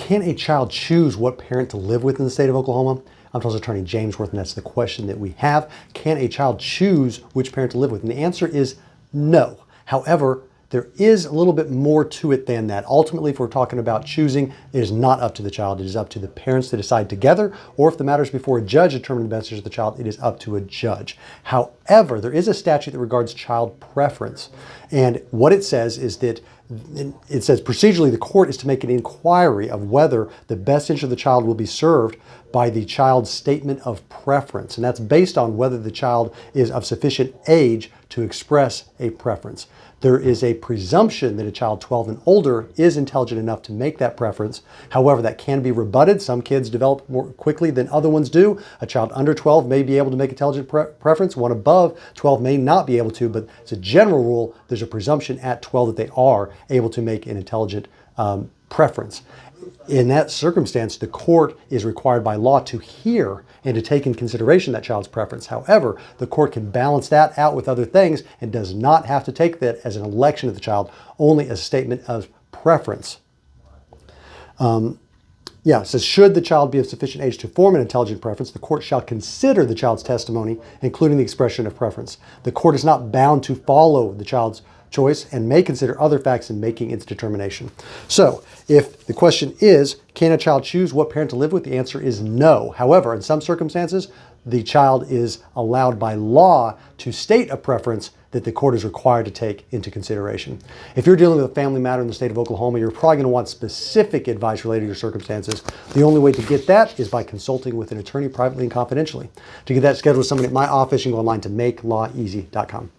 Can a child choose what parent to live with in the state of Oklahoma? I'm Tulsa attorney James Wirth, and that's the question that we have. Can a child choose which parent to live with? And the answer is no. However, there is a little bit more to it than that. Ultimately, if we're talking about choosing, it is not up to the child. It is up to the parents to decide together, or if the matter is before a judge determining the best interest of the child, it is up to a judge. However, there is a statute that regards child preference. And what it says is that it says procedurally the court is to make an inquiry of whether the best interest of the child will be served by the child's statement of preference. And that's based on whether the child is of sufficient age to express a preference. There is a presumption that a child 12 and older is intelligent enough to make that preference. However, that can be rebutted. Some kids develop more quickly than other ones do. A child under 12 may be able to make intelligent preference. One above 12 may not be able to, but as a general rule, there's a presumption at 12 that they are able to make an intelligent preference. In that circumstance, the court is required by law to hear and to take in consideration that child's preference. However, the court can balance that out with other things and does not have to take that as an election of the child, only as a statement of preference. It says, should the child be of sufficient age to form an intelligent preference, the court shall consider the child's testimony, including the expression of preference. The court is not bound to follow the child's choice and may consider other facts in making its determination. So if the question is, can a child choose what parent to live with? The answer is no. However, in some circumstances, the child is allowed by law to state a preference that the court is required to take into consideration. If you're dealing with a family matter in the state of Oklahoma, you're probably going to want specific advice related to your circumstances. The only way to get that is by consulting with an attorney privately and confidentially. To get that scheduled with somebody at my office, you can go online to makelawEasy.com.